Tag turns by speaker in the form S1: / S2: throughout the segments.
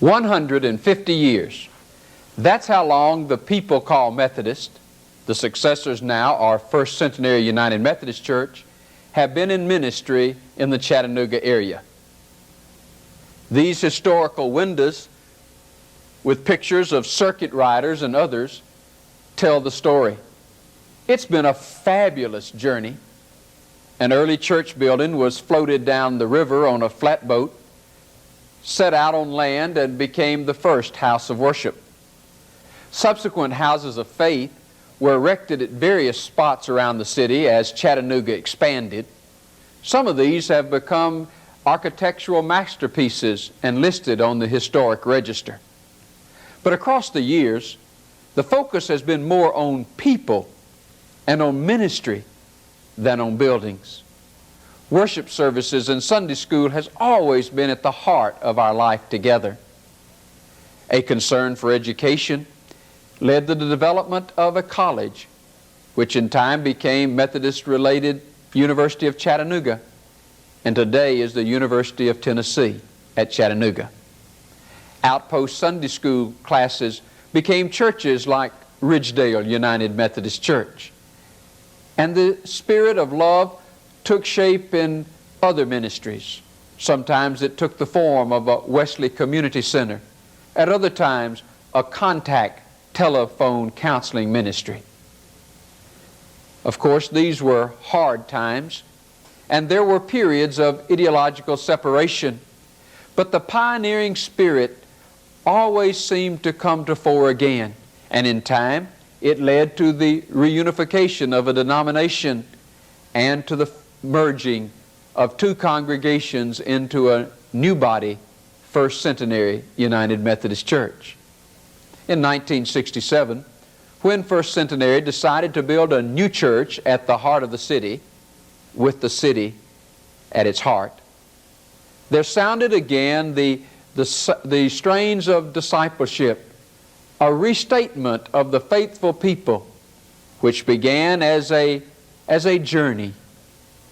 S1: 150 years. That's how long the people called Methodist, the successors now are First Centenary United Methodist Church, have been in ministry in the Chattanooga area. These historical windows with pictures of circuit riders and others tell the story. It's been a fabulous journey. An early church building was floated down the river on a flatboat, set out on land, and became the first house of worship. Subsequent houses of faith were erected at various spots around the city as Chattanooga expanded. Some of these have become architectural masterpieces and listed on the historic register. But across the years, the focus has been more on people and on ministry than on buildings. Worship services and Sunday school has always been at the heart of our life together. A concern for education led to the development of a college, which in time became Methodist-related University of Chattanooga, and today is the University of Tennessee at Chattanooga. Outpost Sunday school classes became churches like Ridgedale United Methodist Church. And the spirit of love took shape in other ministries. Sometimes it took the form of a Wesley Community Center. At other times, a contact telephone counseling ministry. Of course, these were hard times, and there were periods of ideological separation, but the pioneering spirit always seemed to come to fore again, and in time it led to the reunification of a denomination and to the merging of two congregations into a new body, First Centenary United Methodist Church. In 1967, when First Centenary decided to build a new church at the heart of the city, with the city at its heart, there sounded again the strains of discipleship, a restatement of the faithful people, which began as a journey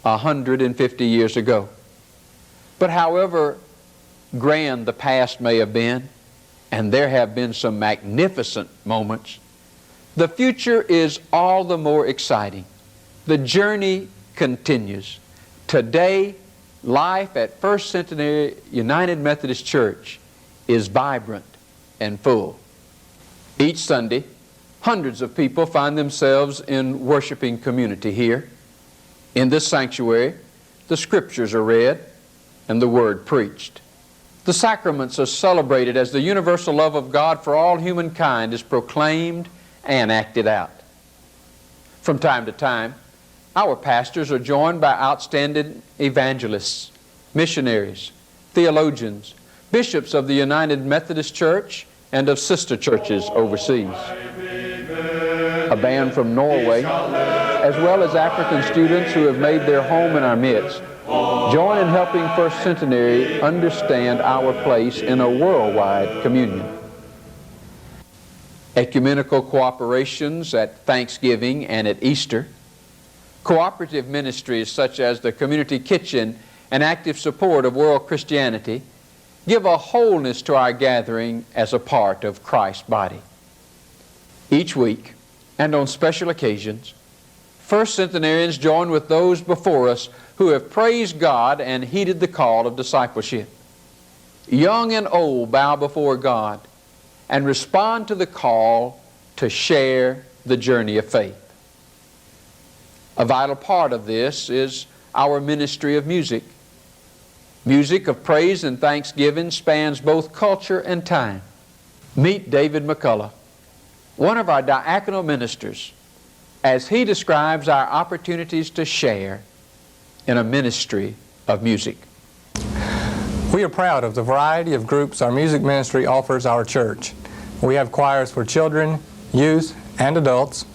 S1: 150 years ago. But however grand the past may have been, and there have been some magnificent moments, the future is all the more exciting. The journey continues. Today, life at First Centenary United Methodist Church is vibrant and full. Each Sunday, hundreds of people find themselves in worshiping community here. In this sanctuary, the Scriptures are read and the Word preached. The sacraments are celebrated as the universal love of God for all humankind is proclaimed and acted out. From time to time, our pastors are joined by outstanding evangelists, missionaries, theologians, bishops of the United Methodist Church and of sister churches overseas. A band from Norway, as well as African students who have made their home in our midst, join in helping First Centenary understand our place in a worldwide communion. Ecumenical cooperations at Thanksgiving and at Easter, cooperative ministries such as the Community Kitchen and active support of world Christianity give a wholeness to our gathering as a part of Christ's body. Each week, and on special occasions, First Centenarians join with those before us who have praised God and heeded the call of discipleship. Young and old bow before God and respond to the call to share the journey of faith. A vital part of this is our ministry of music. Music of praise and thanksgiving spans both culture and time. Meet David McCullough, one of our diaconal ministers, as he describes our opportunities to share in a ministry of music.
S2: We are proud of the variety of groups our music ministry offers our church. We have choirs for children, youth, and adults.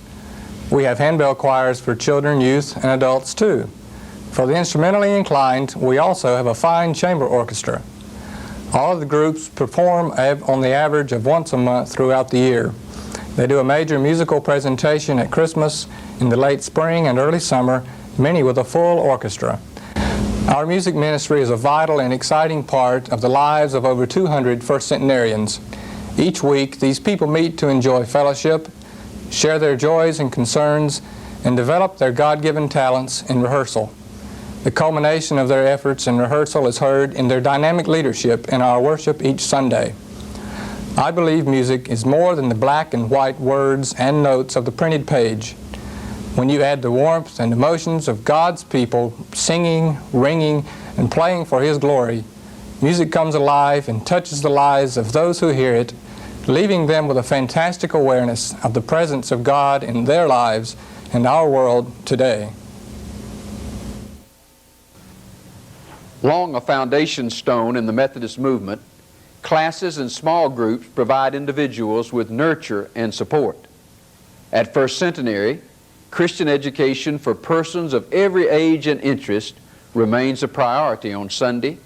S2: We have handbell choirs for children, youth, and adults too. For the instrumentally inclined, we also have a fine chamber orchestra. All of the groups perform on the average of once a month throughout the year. They do a major musical presentation at Christmas, in the late spring and early summer, many with a full orchestra. Our music ministry is a vital and exciting part of the lives of over 200 first centenarians. Each week, these people meet to enjoy fellowship, share their joys and concerns, and develop their God-given talents in rehearsal. The culmination of their efforts in rehearsal is heard in their dynamic leadership in our worship each Sunday. I believe music is more than the black and white words and notes of the printed page. When you add the warmth and emotions of God's people singing, ringing, and playing for His glory, music comes alive and touches the lives of those who hear it, leaving them with a fantastic awareness of the presence of God in their lives and our world today.
S1: Long a foundation stone in the Methodist movement, classes and small groups provide individuals with nurture and support. At First Centenary, Christian education for persons of every age and interest remains a priority on Sunday,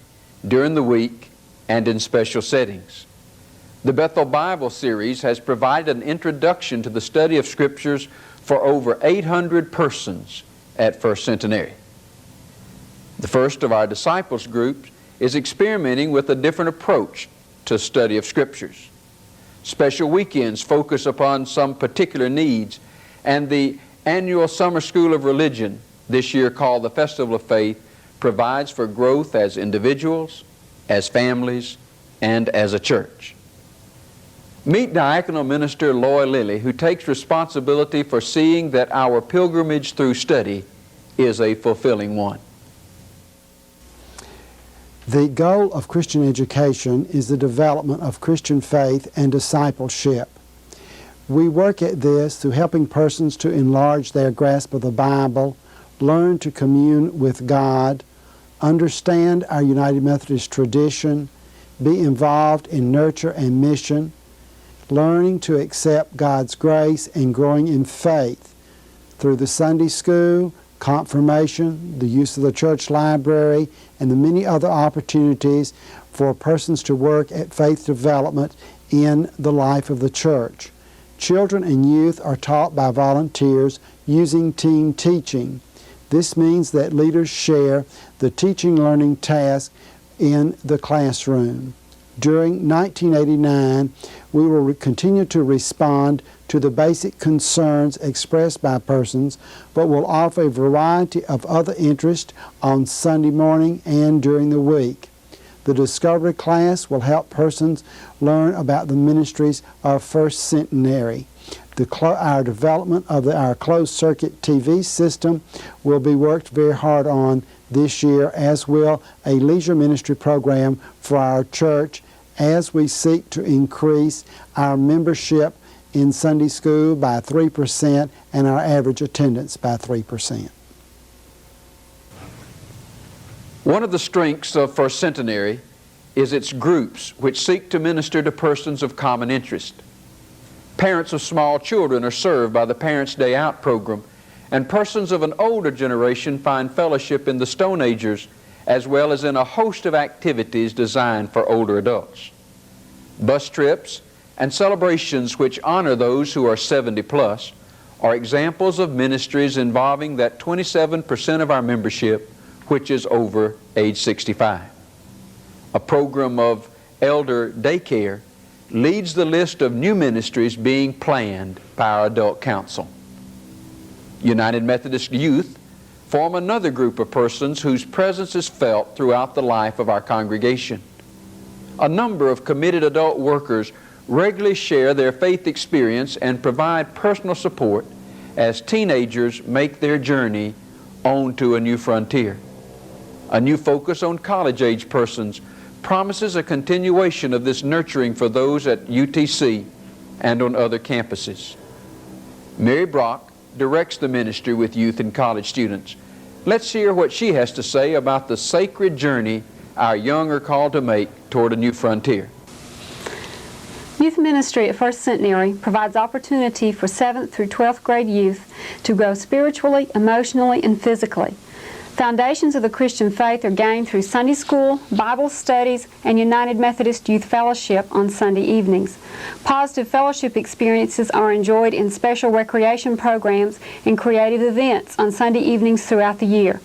S1: during the week, and in special settings. The Bethel Bible series has provided an introduction to the study of Scriptures for over 800 persons at First Centenary. The first of our disciples groups is experimenting with a different approach to study of Scriptures. Special weekends focus upon some particular needs, and the annual Summer School of Religion, this year called the Festival of Faith, provides for growth as individuals, as families, and as a church. Meet Diaconal Minister Loy Lilly, who takes responsibility for seeing that our pilgrimage through study is a fulfilling one.
S3: The goal of Christian education is the development of Christian faith and discipleship. We work at this through helping persons to enlarge their grasp of the Bible, learn to commune with God, understand our United Methodist tradition, be involved in nurture and mission, learning to accept God's grace and growing in faith through the Sunday school, confirmation, the use of the church library, and the many other opportunities for persons to work at faith development in the life of the church. Children and youth are taught by volunteers using team teaching. This means that leaders share the teaching-learning task in the classroom. During 1989, we will continue to respond to the basic concerns expressed by persons, but will offer a variety of other interests on Sunday morning and during the week. The Discovery class will help persons learn about the ministries of First Centenary. Our development of our closed-circuit TV system will be worked very hard on this year, as will a leisure ministry program for our church as we seek to increase our membership in Sunday school by 3% and our average attendance by 3%.
S1: One of the strengths of First Centenary is its groups which seek to minister to persons of common interest. Parents of small children are served by the Parents' Day Out program, and persons of an older generation find fellowship in the Stone Agers, as well as in a host of activities designed for older adults. Bus trips and celebrations which honor those who are 70 plus are examples of ministries involving that 27% of our membership which is over age 65. A program of elder daycare leads the list of new ministries being planned by our adult council. United Methodist Youth form another group of persons whose presence is felt throughout the life of our congregation. A number of committed adult workers regularly share their faith experience and provide personal support as teenagers make their journey on to a new frontier. A new focus on college-age persons promises a continuation of this nurturing for those at UTC and on other campuses. Mary Brock directs the ministry with youth and college students. Let's hear what she has to say about the sacred journey our young are called to make toward a new frontier.
S4: Youth ministry at First Centenary provides opportunity for 7th through 12th grade youth to grow spiritually, emotionally, and physically. Foundations of the Christian faith are gained through Sunday school, Bible studies, and United Methodist Youth Fellowship on Sunday evenings. Positive fellowship experiences are enjoyed in special recreation programs and creative events on Sunday evenings throughout the year.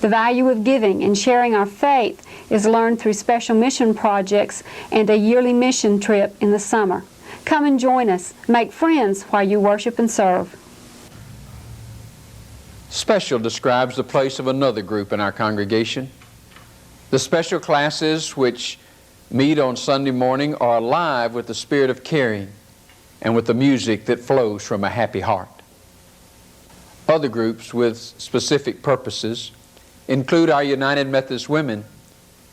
S4: The value of giving and sharing our faith is learned through special mission projects and a yearly mission trip in the summer. Come and join us. Make friends while you worship and serve.
S1: Special describes the place of another group in our congregation. The special classes which meet on Sunday morning are alive with the spirit of caring and with the music that flows from a happy heart. Other groups with specific purposes include our United Methodist Women,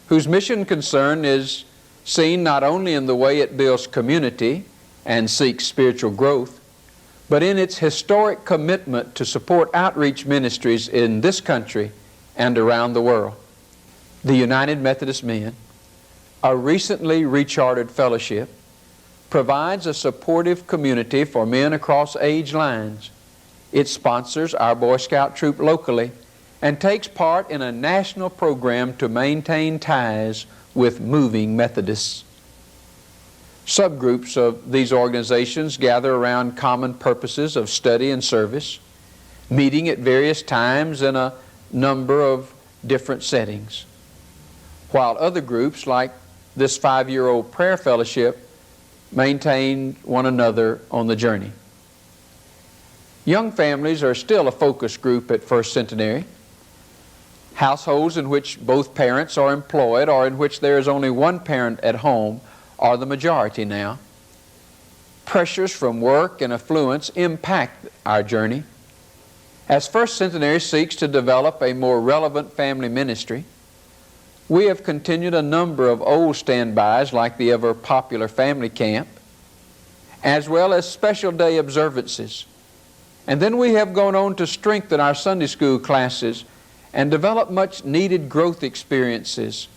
S1: whose mission concern is seen not only in the way it builds community and seeks spiritual growth, but in its historic commitment to support outreach ministries in this country and around the world. The United Methodist Men, a recently rechartered fellowship, provides a supportive community for men across age lines. It sponsors our Boy Scout troop locally and takes part in a national program to maintain ties with moving Methodists. Subgroups of these organizations gather around common purposes of study and service, meeting at various times in a number of different settings, while other groups, like this 5-year-old prayer fellowship, maintain one another on the journey. Young families are still a focus group at First Centenary. Households in which both parents are employed or in which there is only one parent at home are the majority now. Pressures from work and affluence impact our journey. As First Centenary seeks to develop a more relevant family ministry, we have continued a number of old standbys like the ever popular family camp, as well as special day observances. And then we have gone on to strengthen our Sunday school classes and develop much needed growth experiences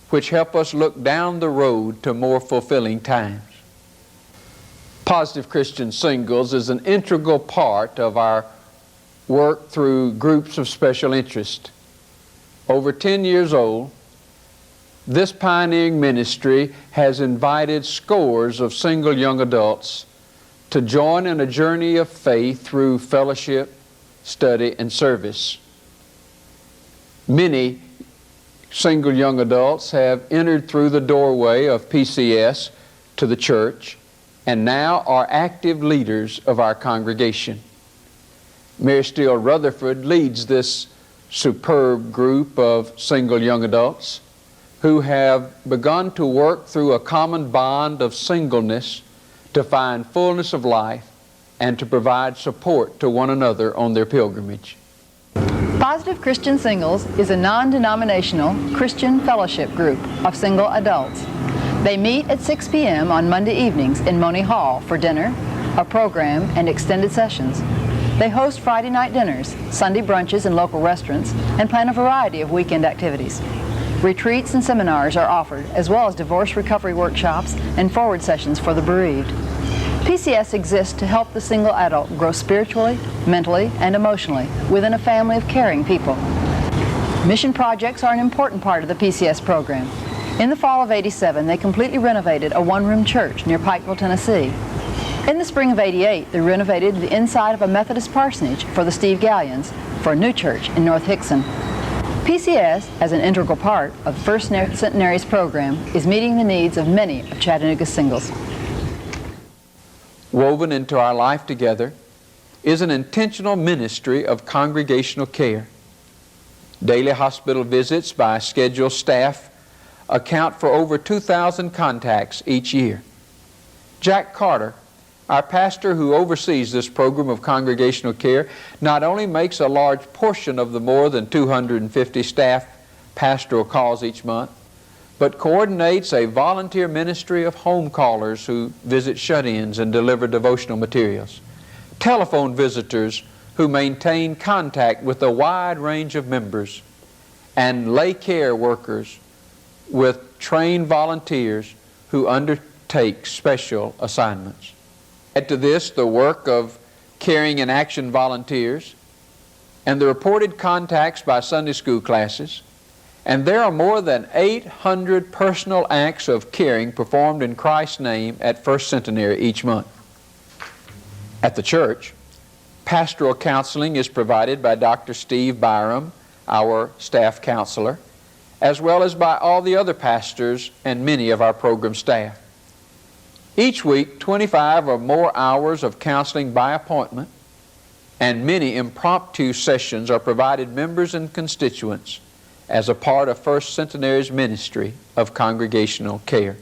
S1: which help us look down the road to more fulfilling times. Positive Christian Singles is an integral part of our work through groups of special interest. Over 10 years old, this pioneering ministry has invited scores of single young adults to join in a journey of faith through fellowship, study, and service. Many single young adults have entered through the doorway of PCS to the church and now are active leaders of our congregation. Mary Steele Rutherford leads this superb group of single young adults who have begun to work through a common bond of singleness to find fullness of life and to provide support to one another on their pilgrimage.
S5: Positive Christian Singles is a non-denominational Christian fellowship group of single adults. They meet at 6 p.m. on Monday evenings in Money Hall for dinner, a program, and extended sessions. They host Friday night dinners, Sunday brunches in local restaurants, and plan a variety of weekend activities. Retreats and seminars are offered, as well as divorce recovery workshops and forward sessions for the bereaved. PCS exists to help the single adult grow spiritually, mentally, and emotionally within a family of caring people. Mission projects are an important part of the PCS program. In the fall of '87, they completely renovated a one-room church near Pikeville, Tennessee. In the spring of '88, they renovated the inside of a Methodist parsonage for the Steve Gallions for a new church in North Hickson. PCS, as an integral part of First Centenary's program, is meeting the needs of many of Chattanooga's singles.
S1: Woven into our life together is an intentional ministry of congregational care. Daily hospital visits by scheduled staff account for over 2,000 contacts each year. Jack Carter, our pastor who oversees this program of congregational care, not only makes a large portion of the more than 250 staff pastoral calls each month, but coordinates a volunteer ministry of home callers who visit shut-ins and deliver devotional materials, telephone visitors who maintain contact with a wide range of members, and lay care workers with trained volunteers who undertake special assignments. Add to this the work of Caring in Action volunteers and the reported contacts by Sunday school classes, and there are more than 800 personal acts of caring performed in Christ's name at First Centenary each month. At the church, pastoral counseling is provided by Dr. Steve Byram, our staff counselor, as well as by all the other pastors and many of our program staff. Each week, 25 or more hours of counseling by appointment and many impromptu sessions are provided members and constituents as a part of First Centenary's ministry of congregational care.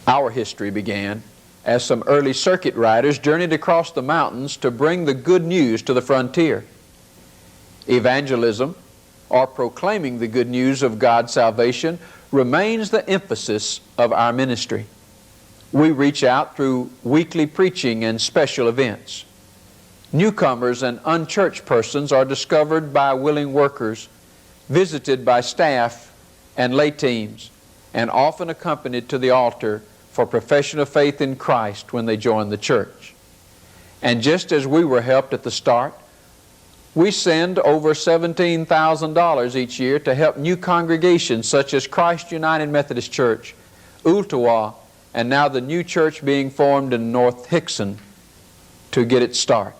S1: Our history began as some early circuit riders journeyed across the mountains to bring the good news to the frontier. Evangelism, or proclaiming the good news of God's salvation, remains the emphasis of our ministry. We reach out through weekly preaching and special events. Newcomers and unchurched persons are discovered by willing workers, visited by staff and lay teams, and often accompanied to the altar for profession of faith in Christ when they join the church. And just as we were helped at the start, we send over $17,000 each year to help new congregations such as Christ United Methodist Church, Ooltewah, and now the new church being formed in North Hickson to get its start.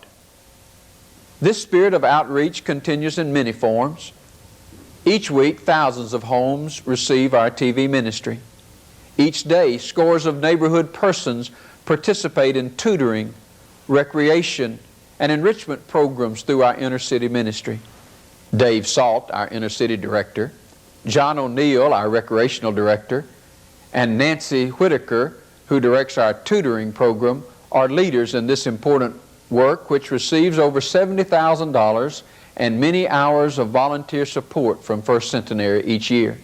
S1: This spirit of outreach continues in many forms. Each week, thousands of homes receive our TV ministry. Each day, scores of neighborhood persons participate in tutoring, recreation, and enrichment programs through our inner city ministry. Dave Salt, our inner city director, John O'Neill, our recreational director, and Nancy Whitaker, who directs our tutoring program, are leaders in this important work, which receives over $70,000 and many hours of volunteer support from First Centenary each year.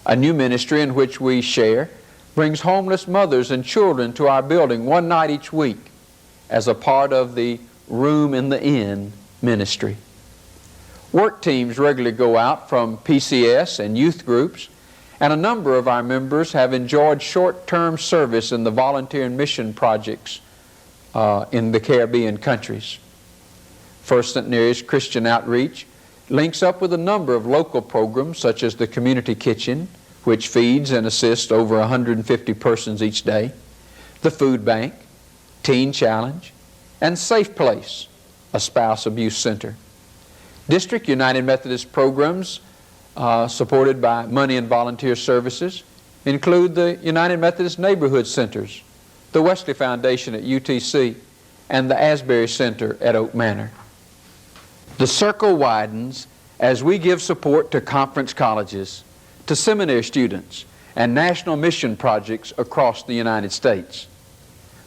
S1: A new ministry in which we share brings homeless mothers and children to our building one night each week as a part of the Room in the Inn ministry. Work teams regularly go out from PCS and youth groups, and a number of our members have enjoyed short-term service in the volunteer and mission projects in the Caribbean countries. First Centenary's Christian Outreach links up with a number of local programs such as the Community Kitchen, which feeds and assists over 150 persons each day, the Food Bank, Teen Challenge, and Safe Place, a spouse abuse center. District United Methodist programs supported by money and volunteer services include the United Methodist Neighborhood Centers, the Wesley Foundation at UTC, and the Asbury Center at Oak Manor. The circle widens as we give support to conference colleges, to seminary students, and national mission projects across the United States.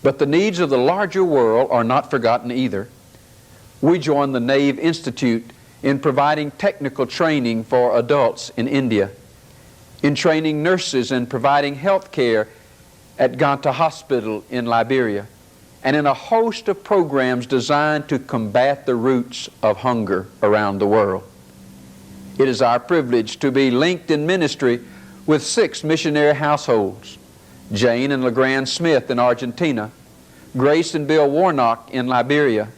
S1: But the needs of the larger world are not forgotten either. We join the Nave Institute in providing technical training for adults in India, in training nurses and providing health care at Ganta Hospital in Liberia, and in a host of programs designed to combat the roots of hunger around the world. It is our privilege to be linked in ministry with 6 missionary households: Jane and LeGrand Smith in Argentina, Grace and Bill Warnock in Liberia,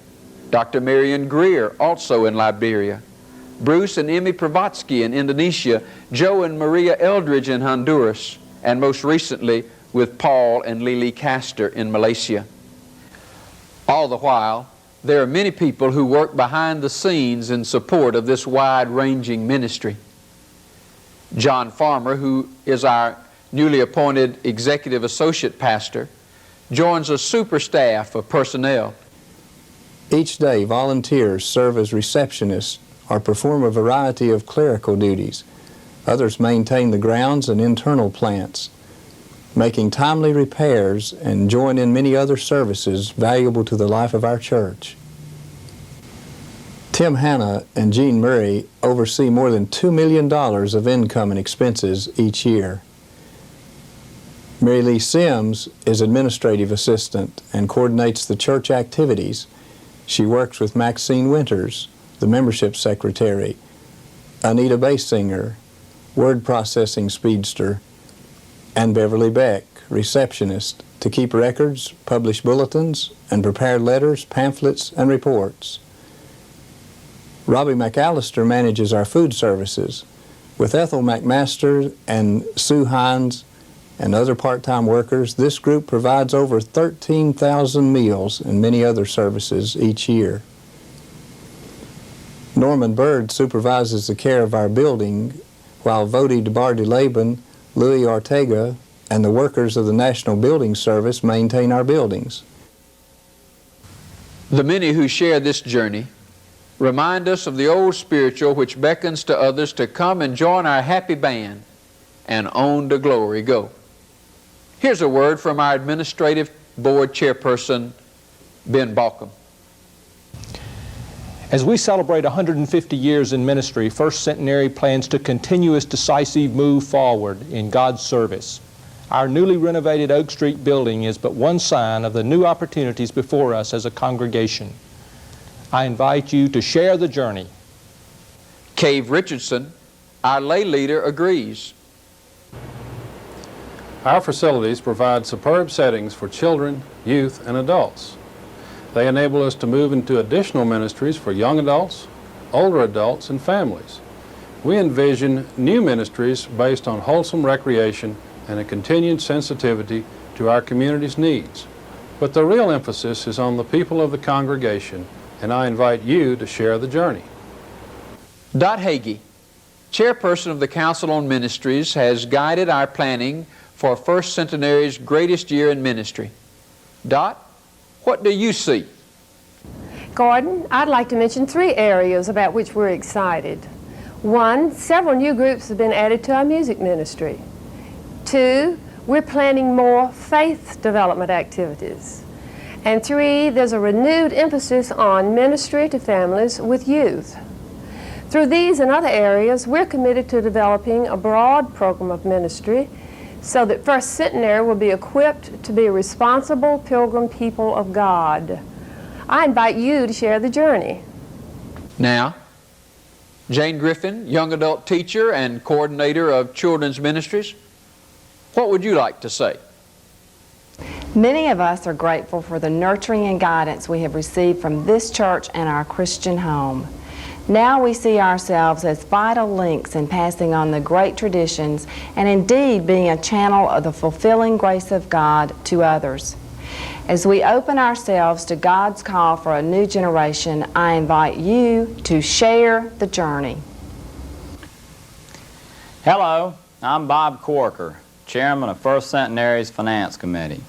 S1: Dr. Marion Greer also in Liberia, Bruce and Emmy Pravatsky in Indonesia, Joe and Maria Eldridge in Honduras, and most recently with Paul and Lily Castor in Malaysia. All the while, there are many people who work behind the scenes in support of this wide-ranging ministry. John Farmer, who is our newly appointed executive associate pastor, joins a super staff of personnel.
S2: Each day, volunteers serve as receptionists or perform a variety of clerical duties. Others maintain the grounds and internal plants, making timely repairs, and join in many other services valuable to the life of our church. Tim Hanna and Jean Murray oversee more than $2 million of income and expenses each year. Mary Lee Sims is administrative assistant and coordinates the church activities. She works with Maxine Winters, the membership secretary, Anita Basinger, word processing speedster, and Beverly Beck, receptionist, to keep records, publish bulletins, and prepare letters, pamphlets, and reports. Robbie McAllister manages our food services. With Ethel McMaster and Sue Hines and other part-time workers, this group provides over 13,000 meals and many other services each year. Norman Bird supervises the care of our building, while Vodi DeBar-de-Laban, Louis Ortega, and the workers of the National Building Service maintain our buildings.
S1: The many who share this journey remind us of the old spiritual which beckons to others to come and join our happy band and on to glory go. Here's a word from our administrative board chairperson, Ben Balcom.
S6: As we celebrate 150 years in ministry, First Centenary plans to continue its decisive move forward in God's service. Our newly renovated Oak Street building is but one sign of the new opportunities before us as a congregation. I invite you to share the journey.
S1: Cave Richardson, our lay leader, agrees.
S7: Our facilities provide superb settings for children, youth, and adults. They enable us to move into additional ministries for young adults, older adults, and families. We envision new ministries based on wholesome recreation and a continued sensitivity to our community's needs. But the real emphasis is on the people of the congregation, and I invite you to share the journey.
S1: Dot Hagee, chairperson of the Council on Ministries, has guided our planning for First Centenary's greatest year in ministry. Dot, what do you see?
S8: Gordon, I'd like to mention 3 areas about which we're excited. 1, several new groups have been added to our music ministry. 2, we're planning more faith development activities. And 3, there's a renewed emphasis on ministry to families with youth. Through these and other areas, we're committed to developing a broad program of ministry so that First Centenary will be equipped to be a responsible pilgrim people of God. I invite you to share the journey.
S1: Now, Jane Griffin, young adult teacher and coordinator of children's ministries, what would you like to say?
S9: Many of us are grateful for the nurturing and guidance we have received from this church and our Christian home. Now we see ourselves as vital links in passing on the great traditions and indeed being a channel of the fulfilling grace of God to others. As we open ourselves to God's call for a new generation, I invite you to share the journey.
S10: Hello, I'm Bob Corker, Chairman of First Centenary's Finance Committee.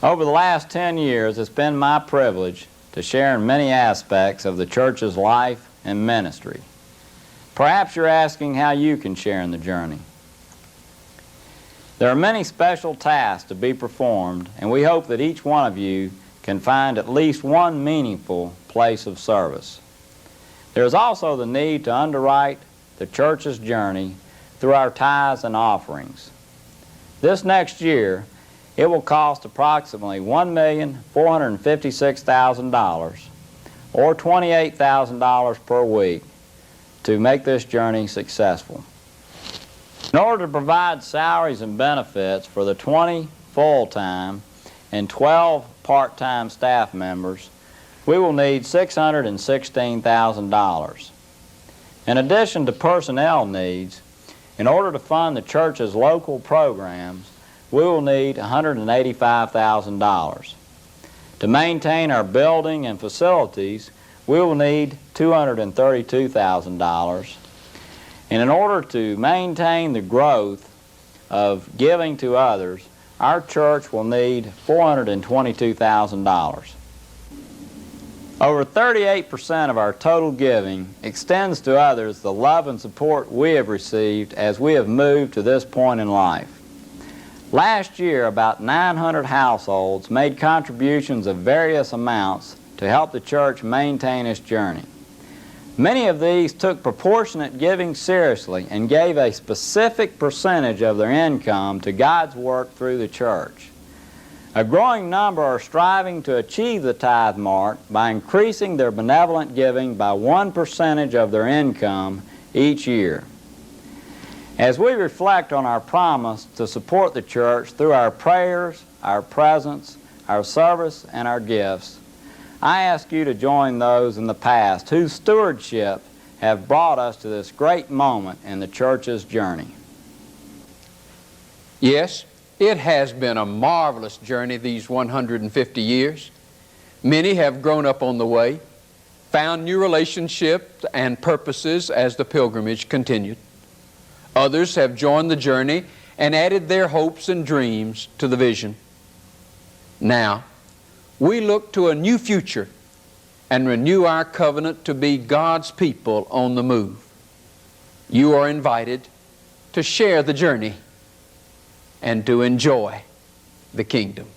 S10: Over the last 10 years, it's been my privilege to share in many aspects of the church's life and ministry. Perhaps you're asking how you can share in the journey. There are many special tasks to be performed, and we hope that each one of you can find at least one meaningful place of service. There is also the need to underwrite the church's journey through our tithes and offerings. This next year, it will cost approximately $1,456,000 or $28,000 per week to make this journey successful. In order to provide salaries and benefits for the 20 full-time and 12 part-time staff members, we will need $616,000. In addition to personnel needs, in order to fund the church's local programs, we will need $185,000. To maintain our building and facilities, we will need $232,000. And in order to maintain the growth of giving to others, our church will need $422,000. Over 38% of our total giving extends to others the love and support we have received as we have moved to this point in life. Last year, about 900 households made contributions of various amounts to help the church maintain its journey. Many of these took proportionate giving seriously and gave a specific percentage of their income to God's work through the church. A growing number are striving to achieve the tithe mark by increasing their benevolent giving by 1% of their income each year. As we reflect on our promise to support the church through our prayers, our presence, our service, and our gifts, I ask you to join those in the past whose stewardship have brought us to this great moment in the church's journey.
S1: Yes, it has been a marvelous journey these 150 years. Many have grown up on the way. found new relationships and purposes as the pilgrimage continued. Others have joined the journey and added their hopes and dreams to the vision. Now, we look to a new future and renew our covenant to be God's people on the move. You are invited to share the journey and to enjoy the kingdom.